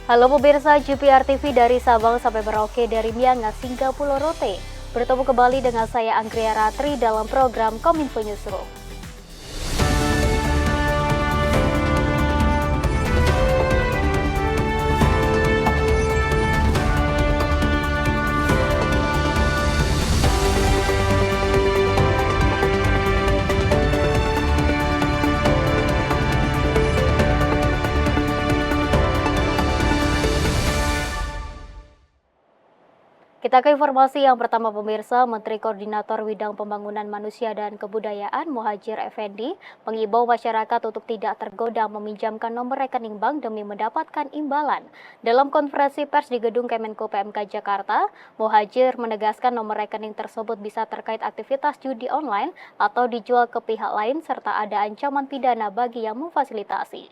Halo pemirsa GPR TV dari Sabang sampai Merauke, dari Miangas hingga Pulau Rote. Bertemu kembali dengan saya Anggria Ratri dalam program Kominfo Newsroom. Kita ke informasi yang pertama pemirsa. Menteri Koordinator Bidang Pembangunan Manusia dan Kebudayaan Muhadjir Effendi mengimbau masyarakat untuk tidak tergoda meminjamkan nomor rekening bank demi mendapatkan imbalan. Dalam konferensi pers di gedung Kemenko PMK Jakarta, Muhadjir menegaskan nomor rekening tersebut bisa terkait aktivitas judi online atau dijual ke pihak lain serta ada ancaman pidana bagi yang memfasilitasi.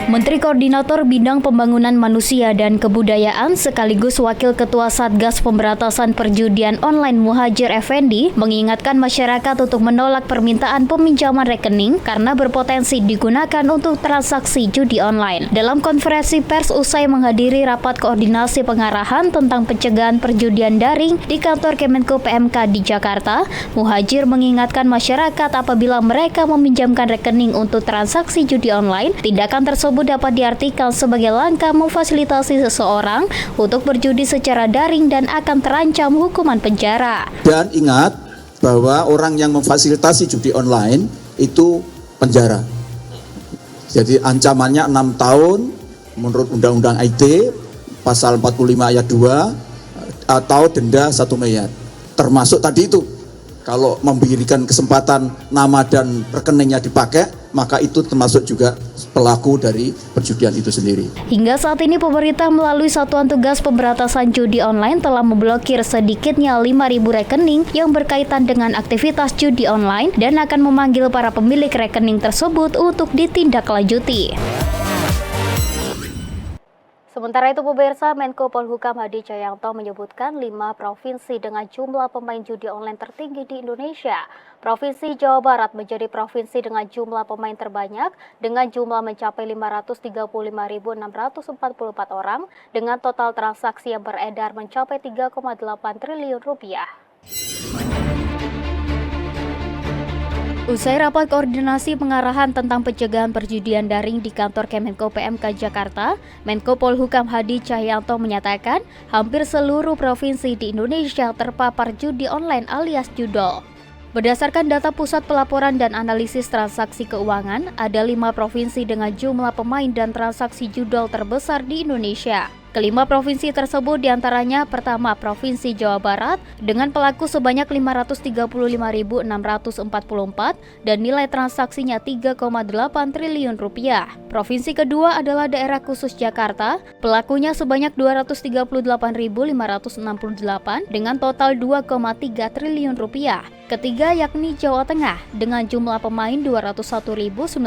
Menteri Koordinator Bidang Pembangunan Manusia dan Kebudayaan sekaligus Wakil Ketua Satgas Pemberantasan Perjudian Online Muhadjir Effendi mengingatkan masyarakat untuk menolak permintaan peminjaman rekening karena berpotensi digunakan untuk transaksi judi online. Dalam konferensi pers usai menghadiri rapat koordinasi pengarahan tentang pencegahan perjudian daring di kantor Kemenko PMK di Jakarta, Muhadjir mengingatkan masyarakat apabila mereka meminjamkan rekening untuk transaksi judi online, tindakan tersebut dapat diartikan sebagai langkah memfasilitasi seseorang untuk berjudi secara daring dan akan terancam hukuman penjara. Dan ingat bahwa orang yang memfasilitasi judi online itu penjara. Jadi ancamannya 6 tahun menurut Undang-Undang IT pasal 45 ayat 2 atau denda 1 miliar. Termasuk tadi itu, kalau memberikan kesempatan nama dan rekeningnya dipakai, maka itu termasuk juga pelaku dari perjudian itu sendiri. Hingga saat ini pemerintah melalui Satuan Tugas Pemberantasan Judi Online telah memblokir sedikitnya 5.000 rekening yang berkaitan dengan aktivitas judi online dan akan memanggil para pemilik rekening tersebut untuk ditindaklanjuti. Sementara itu pemirsa, Menko Polhukam Hadi Cahyanto menyebutkan 5 provinsi dengan jumlah pemain judi online tertinggi di Indonesia. Provinsi Jawa Barat menjadi provinsi dengan jumlah pemain terbanyak dengan jumlah mencapai 535.644 orang dengan total transaksi yang beredar mencapai 3,8 triliun rupiah. Usai rapat koordinasi pengarahan tentang pencegahan perjudian daring di kantor Kemenko PMK Jakarta, Menko Polhukam Hadi Cahyanto menyatakan hampir seluruh provinsi di Indonesia terpapar judi online alias judol. Berdasarkan data Pusat Pelaporan dan Analisis Transaksi Keuangan, ada 5 provinsi dengan jumlah pemain dan transaksi judol terbesar di Indonesia. Kelima provinsi tersebut diantaranya pertama Provinsi Jawa Barat dengan pelaku sebanyak 535.644 dan nilai transaksinya 3,8 triliun rupiah. Provinsi kedua adalah Daerah Khusus Jakarta, pelakunya sebanyak 238.568 dengan total 2,3 triliun rupiah. Ketiga yakni Jawa Tengah dengan jumlah pemain 201.963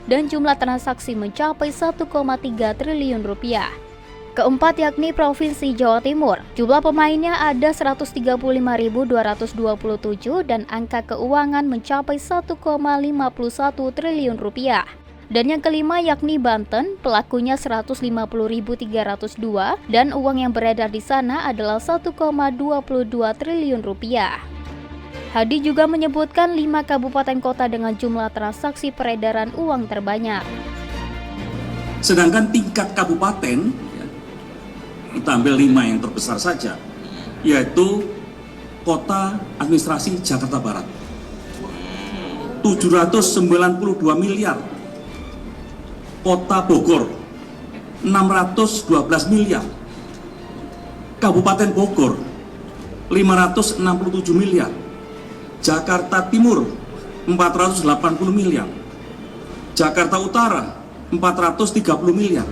dan jumlah transaksi mencapai 1,3 triliun rupiah. Keempat yakni Provinsi Jawa Timur, jumlah pemainnya ada 135.227 dan angka keuangan mencapai 1,51 triliun rupiah. Dan yang kelima yakni Banten, pelakunya 150.302 dan uang yang beredar di sana adalah 1,22 triliun rupiah. Hadi juga menyebutkan 5 kabupaten kota dengan jumlah transaksi peredaran uang terbanyak. Sedangkan tingkat kabupaten, kita ambil 5 yang terbesar saja, yaitu Kota Administrasi Jakarta Barat, 792 miliar. Kota Bogor 612 miliar, Kabupaten Bogor 567 miliar, Jakarta Timur 480 miliar, Jakarta Utara 430 miliar.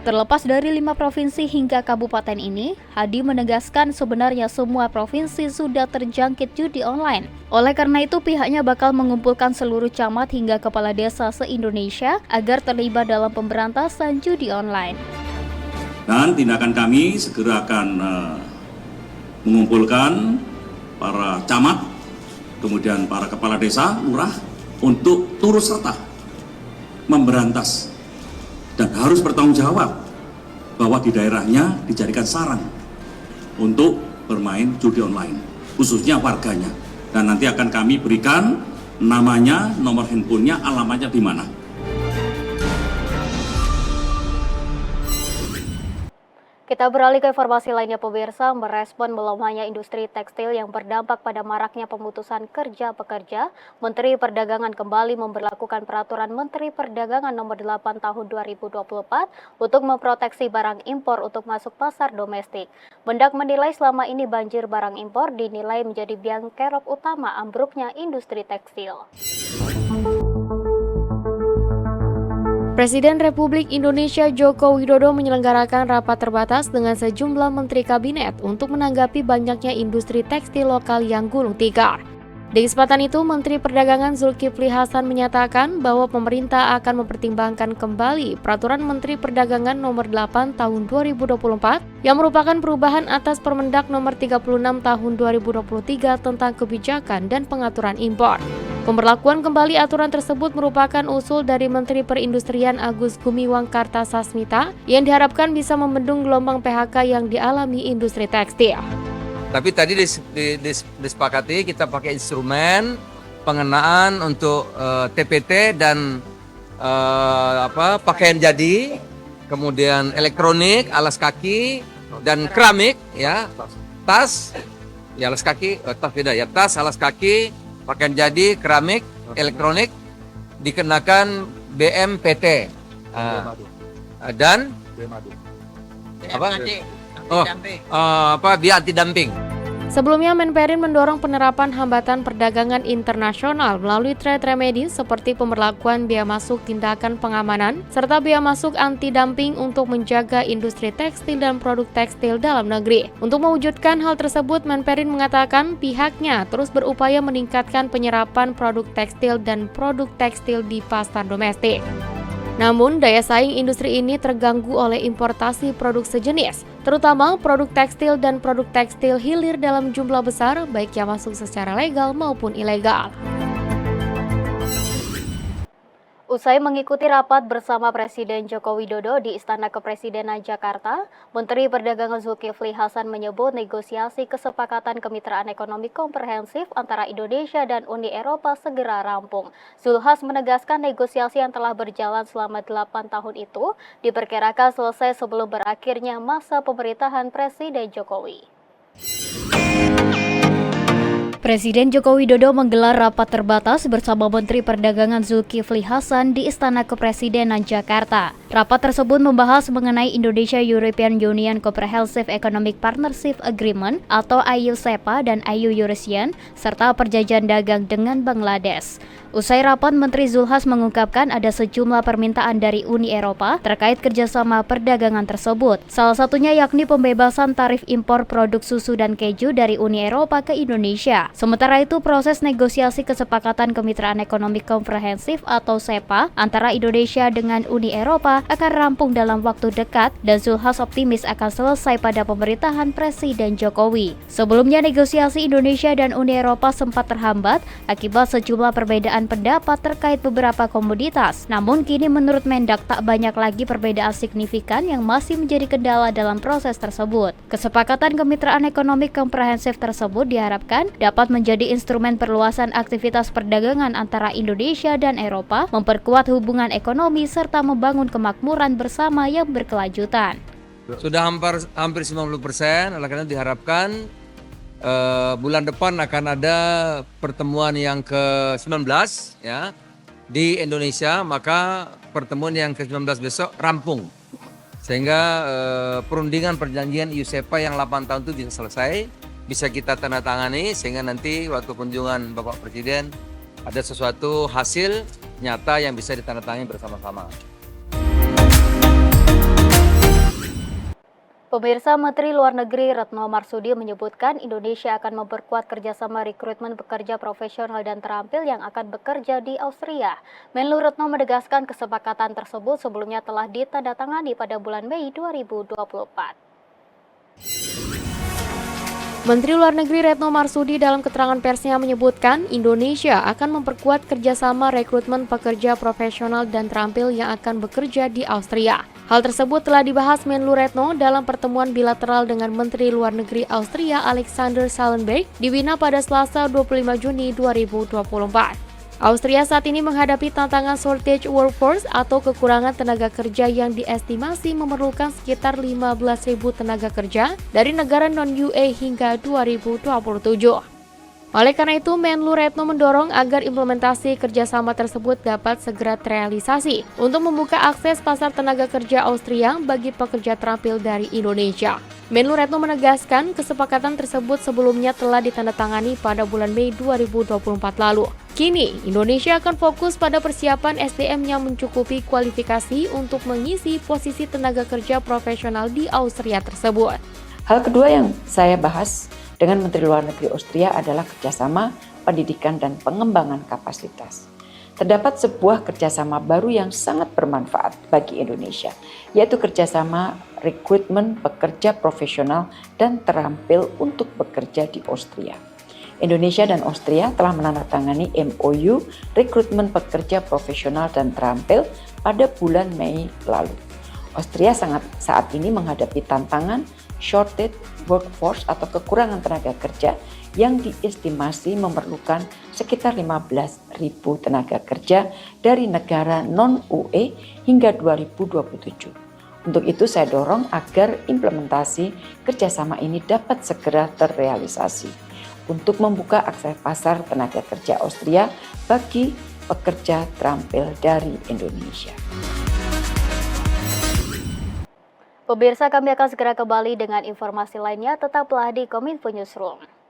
Terlepas dari 5 provinsi hingga kabupaten ini, Hadi menegaskan sebenarnya semua provinsi sudah terjangkit judi online. Oleh karena itu, pihaknya bakal mengumpulkan seluruh camat hingga kepala desa se-Indonesia agar terlibat dalam pemberantasan judi online. Dan tindakan kami segera akan mengumpulkan para camat, kemudian para kepala desa, lurah, untuk turut serta memberantas dan harus bertanggung jawab bahwa di daerahnya dijadikan sarang untuk bermain judi online, khususnya warganya. Dan nanti akan kami berikan namanya, nomor handphonenya, alamatnya di mana. Kita beralih ke informasi lainnya, pemirsa. Merespon melemahnya industri tekstil yang berdampak pada maraknya pemutusan kerja pekerja, Menteri Perdagangan kembali memberlakukan Peraturan Menteri Perdagangan Nomor 8 Tahun 2024 untuk memproteksi barang impor untuk masuk pasar domestik. Mendak menilai selama ini banjir barang impor dinilai menjadi biang kerok utama ambruknya industri tekstil. Presiden Republik Indonesia Joko Widodo menyelenggarakan rapat terbatas dengan sejumlah menteri kabinet untuk menanggapi banyaknya industri tekstil lokal yang gulung tikar. Di kesempatan itu, Menteri Perdagangan Zulkifli Hasan menyatakan bahwa pemerintah akan mempertimbangkan kembali Peraturan Menteri Perdagangan Nomor 8 Tahun 2024 yang merupakan perubahan atas Permendak Nomor 36 Tahun 2023 tentang kebijakan dan pengaturan impor. Pemberlakuan kembali aturan tersebut merupakan usul dari Menteri Perindustrian Agus Gumiwang Kartasasmita yang diharapkan bisa membendung gelombang PHK yang dialami industri tekstil. Tapi tadi disepakati kita pakai instrumen pengenaan untuk TPT dan pakaian jadi, kemudian elektronik, alas kaki dan keramik, ya, tas, ya alas kaki, tas beda ya, tas, alas kaki, pakaian jadi, keramik, elektronik dikenakan BMPT dan biaya anti dumping. Sebelumnya, Menperin mendorong penerapan hambatan perdagangan internasional melalui trade remedy seperti pemberlakuan biaya masuk tindakan pengamanan serta biaya masuk anti dumping untuk menjaga industri tekstil dan produk tekstil dalam negeri. Untuk mewujudkan hal tersebut, Menperin mengatakan pihaknya terus berupaya meningkatkan penyerapan produk tekstil dan produk tekstil di pasar domestik. Namun, daya saing industri ini terganggu oleh importasi produk sejenis, terutama produk tekstil dan produk tekstil hilir dalam jumlah besar, baik yang masuk secara legal maupun ilegal. Usai mengikuti rapat bersama Presiden Joko Widodo di Istana Kepresidenan Jakarta, Menteri Perdagangan Zulkifli Hasan menyebut negosiasi kesepakatan kemitraan ekonomi komprehensif antara Indonesia dan Uni Eropa segera rampung. Zulhas menegaskan negosiasi yang telah berjalan selama 8 tahun itu diperkirakan selesai sebelum berakhirnya masa pemerintahan Presiden Jokowi. Presiden Joko Widodo menggelar rapat terbatas bersama Menteri Perdagangan Zulkifli Hasan di Istana Kepresidenan Jakarta. Rapat tersebut membahas mengenai Indonesia-European Union Comprehensive Economic Partnership Agreement atau IU-SEPA dan IU-Eurasian, serta perjanjian dagang dengan Bangladesh. Usai rapat, Menteri Zulhas mengungkapkan ada sejumlah permintaan dari Uni Eropa terkait kerjasama perdagangan tersebut. Salah satunya yakni pembebasan tarif impor produk susu dan keju dari Uni Eropa ke Indonesia. Sementara itu, proses negosiasi kesepakatan kemitraan ekonomi komprehensif atau SEPA antara Indonesia dengan Uni Eropa akan rampung dalam waktu dekat dan Zulhas optimis akan selesai pada pemerintahan Presiden Jokowi. Sebelumnya, negosiasi Indonesia dan Uni Eropa sempat terhambat akibat sejumlah perbedaan pendapat terkait beberapa komoditas. Namun kini menurut Mendak tak banyak lagi perbedaan signifikan yang masih menjadi kendala dalam proses tersebut. Kesepakatan kemitraan ekonomi komprehensif tersebut diharapkan dapat menjadi instrumen perluasan aktivitas perdagangan antara Indonesia dan Eropa, memperkuat hubungan ekonomi serta membangun kemakmuran bersama yang berkelanjutan. Sudah hampir 90%, oleh karena diharapkan bulan depan akan ada pertemuan yang ke-19 ya di Indonesia, maka pertemuan yang ke-19 besok rampung sehingga perundingan perjanjian EU-SEPA yang 8 tahun itu bisa selesai, bisa kita tanda tangani sehingga nanti waktu kunjungan Bapak Presiden ada sesuatu hasil nyata yang bisa ditandatangani bersama-sama. Pemirsa, Menteri Luar Negeri Retno Marsudi menyebutkan Indonesia akan memperkuat kerjasama rekrutmen pekerja profesional dan terampil yang akan bekerja di Austria. Menlu Retno menegaskan kesepakatan tersebut sebelumnya telah ditandatangani pada bulan Mei 2024. Menteri Luar Negeri Retno Marsudi dalam keterangan persnya menyebutkan Indonesia akan memperkuat kerjasama rekrutmen pekerja profesional dan terampil yang akan bekerja di Austria. Hal tersebut telah dibahas Menlu Retno dalam pertemuan bilateral dengan Menteri Luar Negeri Austria Alexander Schallenberg di Wina pada Selasa 25 Juni 2024. Austria saat ini menghadapi tantangan shortage workforce atau kekurangan tenaga kerja yang diestimasi memerlukan sekitar 15.000 tenaga kerja dari negara non-UE hingga 2027. Oleh karena itu, Menlu Retno mendorong agar implementasi kerjasama tersebut dapat segera terrealisasi untuk membuka akses pasar tenaga kerja Austria bagi pekerja terampil dari Indonesia. Menlu Retno menegaskan kesepakatan tersebut sebelumnya telah ditandatangani pada bulan Mei 2024 lalu. Kini, Indonesia akan fokus pada persiapan SDM yang mencukupi kualifikasi untuk mengisi posisi tenaga kerja profesional di Austria tersebut. Hal kedua yang saya bahas dengan Menteri Luar Negeri Austria adalah kerjasama pendidikan dan pengembangan kapasitas. Terdapat sebuah kerjasama baru yang sangat bermanfaat bagi Indonesia, yaitu kerjasama rekrutmen pekerja profesional dan terampil untuk bekerja di Austria. Indonesia dan Austria telah menandatangani MOU rekrutmen pekerja profesional dan terampil pada bulan Mei lalu. Austria saat ini menghadapi tantangan shortage workforce atau kekurangan tenaga kerja yang diestimasi memerlukan sekitar 15.000 tenaga kerja dari negara non-UE hingga 2027. Untuk itu saya dorong agar implementasi kerjasama ini dapat segera terrealisasi untuk membuka akses pasar tenaga kerja Austria bagi pekerja terampil dari Indonesia. Pemirsa, kami akan segera kembali dengan informasi lainnya. Tetaplah di Kominfo Newsroom.